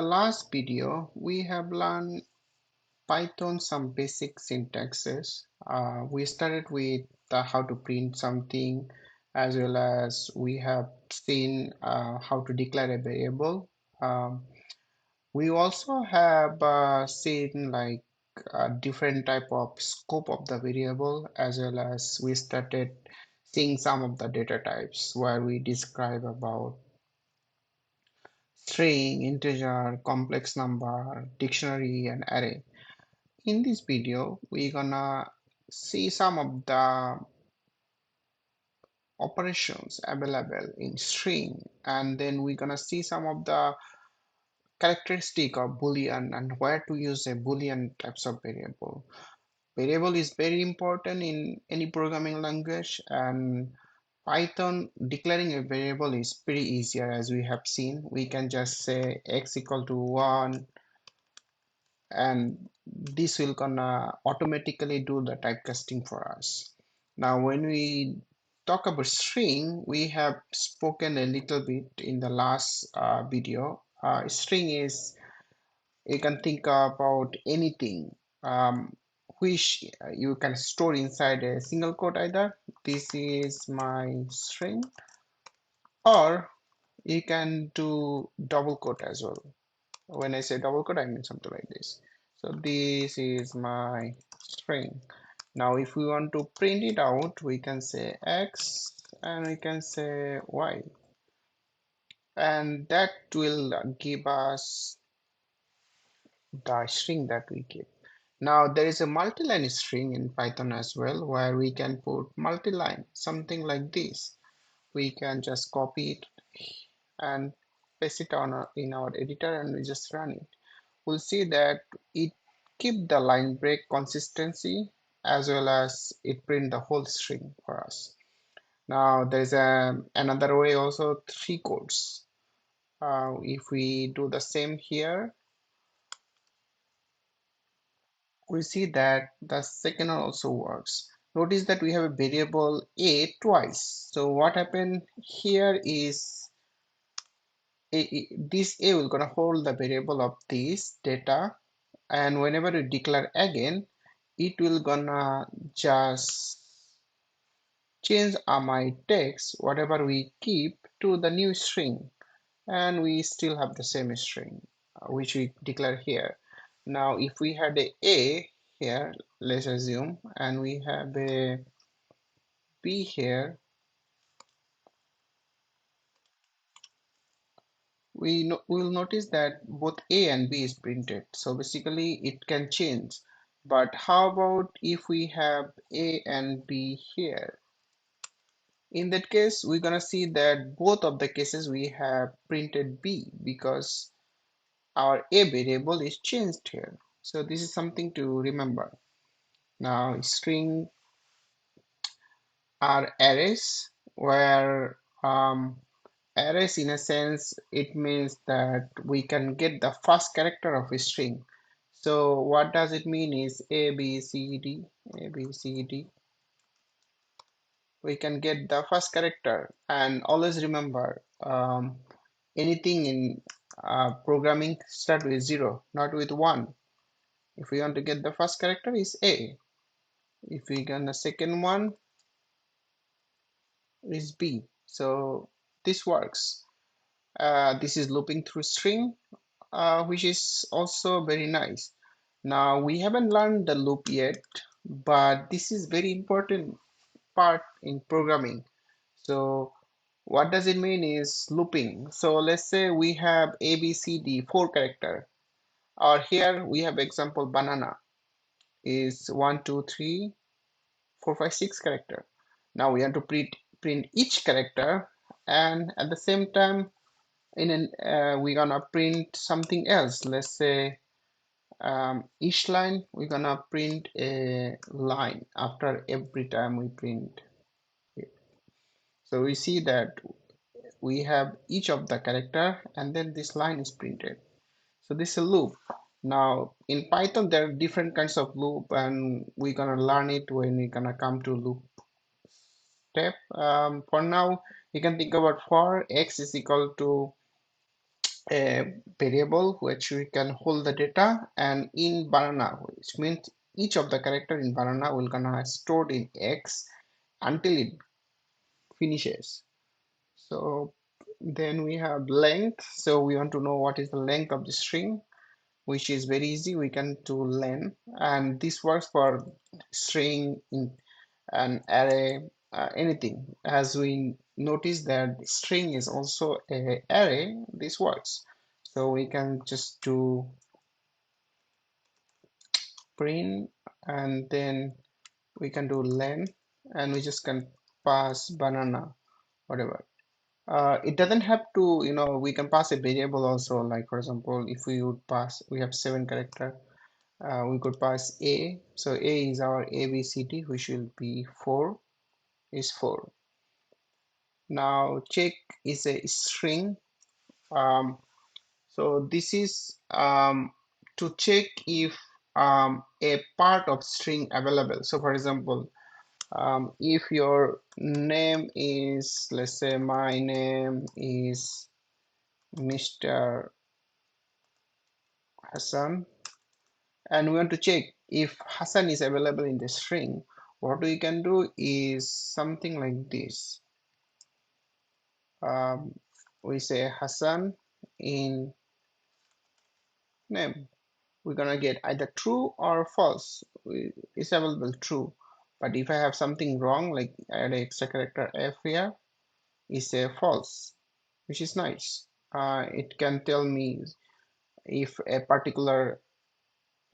The last video, we have learned Python some basic syntaxes. We started with how to print something, as well as we have seen how to declare a variable. Um, we also have seen like different type of scope of the variable, as well as we started seeing some of the data types where we describe about string, integer, complex number, dictionary, and array. In this video, we're gonna see some of the operations available in string, and then we're gonna see some of the characteristic of boolean and where to use a boolean types of variable. Variable is very important in any programming language, and Python declaring a variable is pretty easier. As we have seen, we can just say x equal to 1, and this will gonna automatically do the typecasting for us. Now, when we talk about string, we have spoken a little bit in the last video. String is, you can think about anything which you can store inside a single quote either. This is my string, or you can do double quote as well. When I say double quote, I mean something like this. So this is my string. Now, if we want to print it out, we can say X and we can say Y, and that will give us the string that we give. Now, there is a multi-line string in Python as well, where we can put multi-line, something like this. We can just copy it and paste it on in our editor, and we just run it. We'll see that it keep the line break consistency, as well as it print the whole string for us. Now there's another way also, three quotes. If we do the same here, we see that the second one also works. Notice that we have a variable a twice. So what happened here is this a will gonna hold the variable of this data, and whenever you declare again, it will gonna just change my text, whatever we keep, to the new string, and we still have the same string which we declare here. Now if we had a here, let's assume, and we have a b here, we'll notice that both a and b is printed, so basically it can change. But how about if we have a and b here? In that case, we're gonna see that both of the cases we have printed b, because our a variable is changed here. So this is something to remember. Now string are arrays, where arrays, in a sense, it means that we can get the first character of a string. So what does it mean is a b c d, a b c d, we can get the first character. And always remember, anything in programming start with 0, not with 1. If we want to get the first character is a, if we get the second one is b. So this works. This is looping through string, which is also very nice. Now we haven't learned the loop yet, but this is very important part in programming. So what does it mean is looping. So let's say we have a b c d 4 character, or here we have example banana is 1 2 3 4 5 6 character. Now we have to print each character, and at the same time in an we're gonna print something else. Let's say each line we're gonna print a line after every time we print it. So we see that we have each of the character, and then this line is printed. So this is a loop. Now in Python there are different kinds of loop, and we're gonna learn it when we're gonna come to loop step. For now, you can think about for x is equal to a variable which we can hold the data, and in banana, which means each of the character in banana will gonna stored in X until it finishes. So then we have length. So we want to know what is the length of the string, which is very easy. We can do len, and this works for string in an array, anything. As we notice that string is also a array, this works. So we can just do print, and then we can do len, and we just can pass banana, whatever. It doesn't have to, we can pass a variable also. Like for example, if we would pass, we have 7 character, we could pass a. So a is our ABCD, which will be 4, is 4. Now check is a string. Um, so this is to check if a part of string available. So for example, if your name is, let's say my name is Mr. Hassan, and we want to check if Hassan is available in the string, what we can do is something like this. Um, we say Hassan in name. We're gonna get either true or false. It's available true. But if I have something wrong, like add an extra character F here, is a false, which is nice. It can tell me if a particular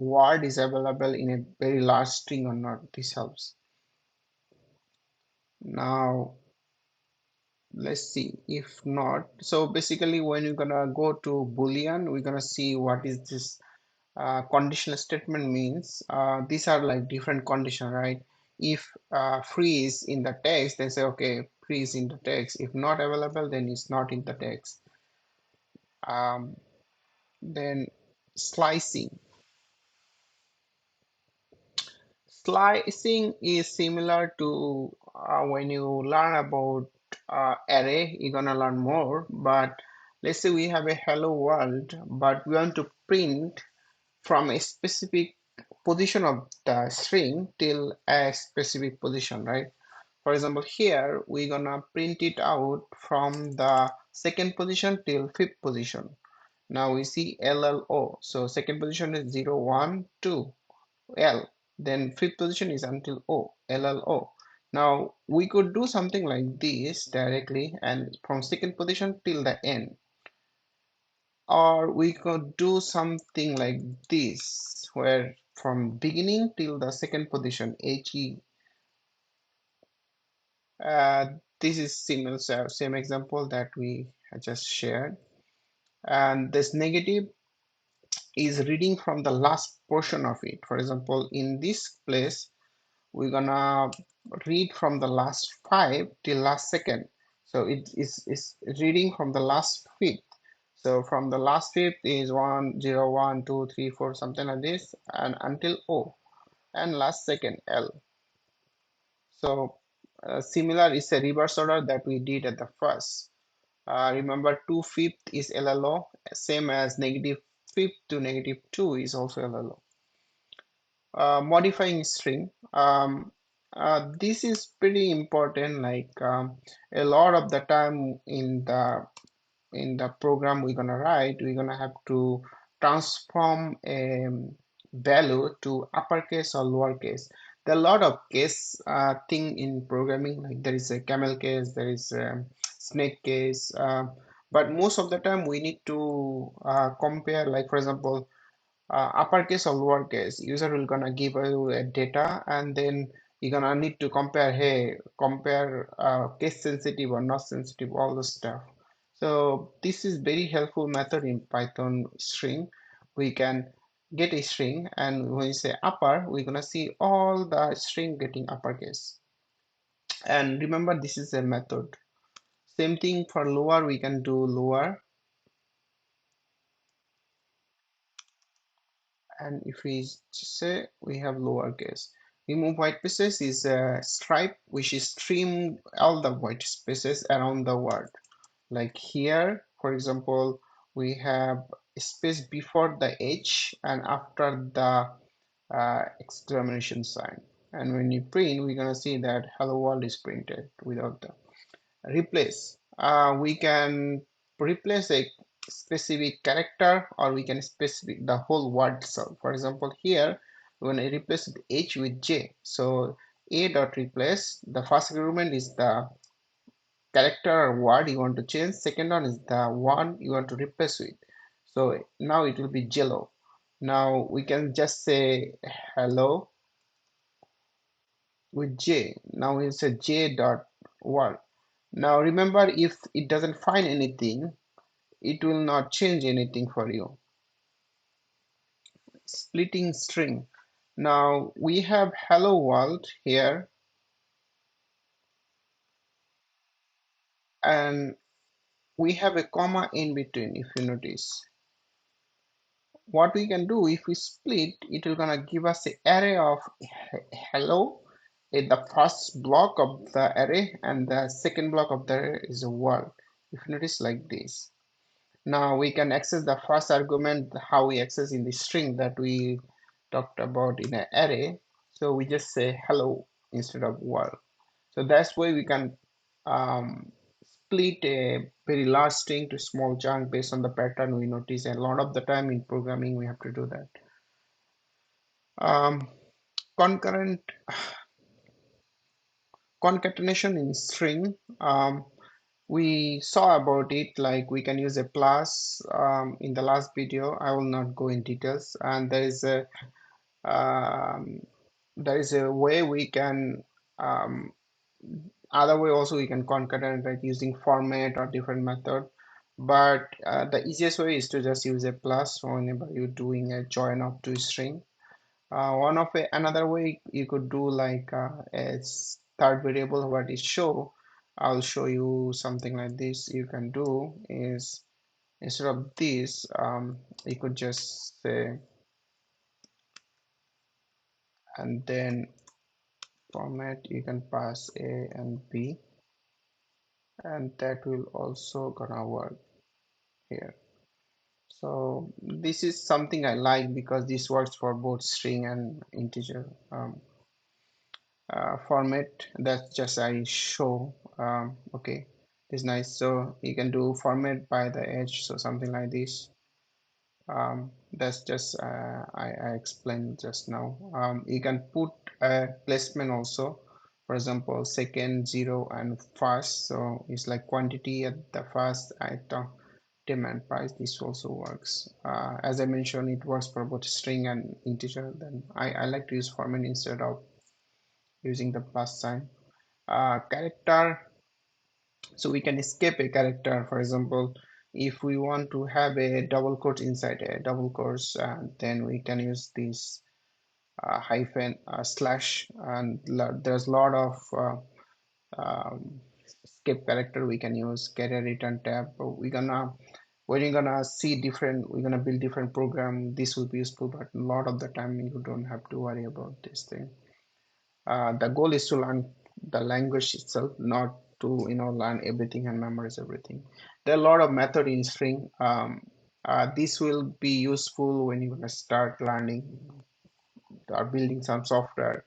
word is available in a very large string or not. This helps. Now let's see if not. So basically when you're gonna go to Boolean, we're gonna see what is this conditional statement means. These are like different condition, right? If free is in the text, then say okay, free is in the text. If not available, then it's not in the text. Then slicing. Slicing is similar to when you learn about array, you're gonna learn more. But let's say we have a hello world, but we want to print from a specific position of the string till a specific position, right? For example, here we're gonna print it out from the second position till fifth position. Now we see LLO. So second position is 0, 1, 2. L. Then fifth position is until O, LLO. Now we could do something like this directly and from second position till the end. Or we could do something like this where from beginning till the second position, HE. Uh, this is similar, same example that we just shared. And this negative is reading from the last portion of it. For example, in this place, we're gonna read from the last 5 till last second. So it is reading from the last fifth. So from the last fifth is 1, 0, 1, 2, 3, 4, something like this, and until O, and last second L. So similar is a reverse order that we did at the first. Remember 2/5 is LLO, same as negative fifth to negative 2 is also LLO. Modifying string. This is pretty important. Like a lot of the time in the program we're gonna write, we're gonna have to transform a value to uppercase or lowercase. There are a lot of case thing in programming. Like there is a camel case, there is a snake case. But most of the time we need to compare. Like for example, uppercase or lowercase, user will gonna give you a data, and then you're gonna need to compare, hey, compare case sensitive or not sensitive, all the stuff. So this is very helpful method in Python string. We can get a string, and when you say upper, we're gonna see all the string getting uppercase. And remember, this is a method. Same thing for lower, we can do lower. And if we say we have lowercase, remove white spaces is a stripe which is trim all the white spaces around the word. Like here, for example, we have space before the H and after the exclamation sign. And when you print, we're gonna see that hello world is printed without the replace. We can replace a specific character or we can specific the whole word itself. For example, here when I replace H with J, so A dot replace, the first argument is the character or word you want to change. Second one is the one you want to replace with. So now it will be jello. Now we can just say hello with J. Now it's a J dot word. Now remember, if it doesn't find anything, it will not change anything for you. Splitting string. Now we have hello world here, and we have a comma in between if you notice. What we can do, if we split, it will gonna give us an array of hello in the first block of the array, and the second block of the array is a world. If you notice like this. Now we can access the first argument how we access in the string that we talked about in an array. So we just say hello instead of world. So that's why we can um, split a very large string to small chunk based on the pattern we notice. And a lot of the time in programming we have to do that. Um, concurrent concatenation in string. We saw about it, like we can use a plus in the last video. I will not go in details, and um, there is a way we can um, other way also we can concatenate, like using format or different method, but the easiest way is to just use a plus whenever you're doing a join of two string. Another way you could do like a third variable what is show. I'll show you something like this. You can do is instead of this, you could just say and then format. You can pass A and B, and that will also gonna work here. So this is something I like because this works for both string and integer. Format, that's just I show. Okay, it's nice. So you can do format by the edge, so something like this. That's just I explained just now. You can put a placement also, for example second, zero and first, so it's like quantity at the first item, demand price. This also works. As I mentioned, it works for both string and integer. Then I like to use format instead of using the plus sign. Character, so we can escape a character. For example, if we want to have a double quote inside a double quotes, then we can use this hyphen slash, and there's a lot of escape character we can use. Career return tab, we're gonna when you're gonna see different, we're gonna build different program, this will be useful, but a lot of the time you don't have to worry about this thing. The goal is to learn the language itself, not to learn everything and memorize everything. There are a lot of method in string. This will be useful when you're gonna start learning or building some software.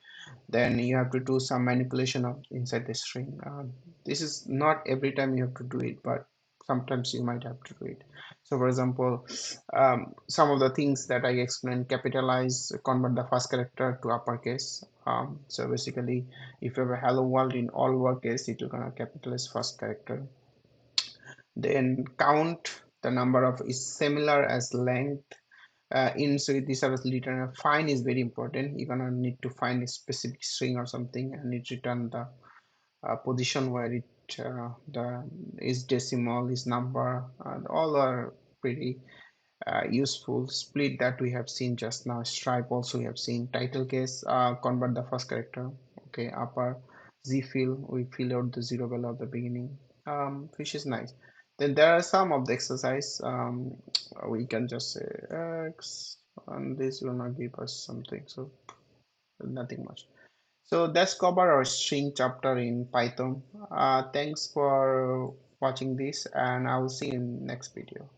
Then you have to do some manipulation of inside the string. This is not every time you have to do it, but sometimes you might have to do it. So for example, some of the things that I explained: capitalize, convert the first character to uppercase. So basically, if you have a hello world in all lowercase, it will gonna capitalize first character. Then count, the number of is similar as length. In so these are literal. Find is very important. You're gonna need to find a specific string or something, and it return the position where it the is decimal, is number, all are pretty useful. Split, that we have seen just now. Stripe also we have seen. Title case, convert the first character. Okay, upper. Z fill, we fill out the zero value at the beginning. Which is nice. Then there are some of the exercise. We can just say X, and this will not give us something, so nothing much. So that's cover our string chapter in Python. Thanks for watching this, and I will see you in next video.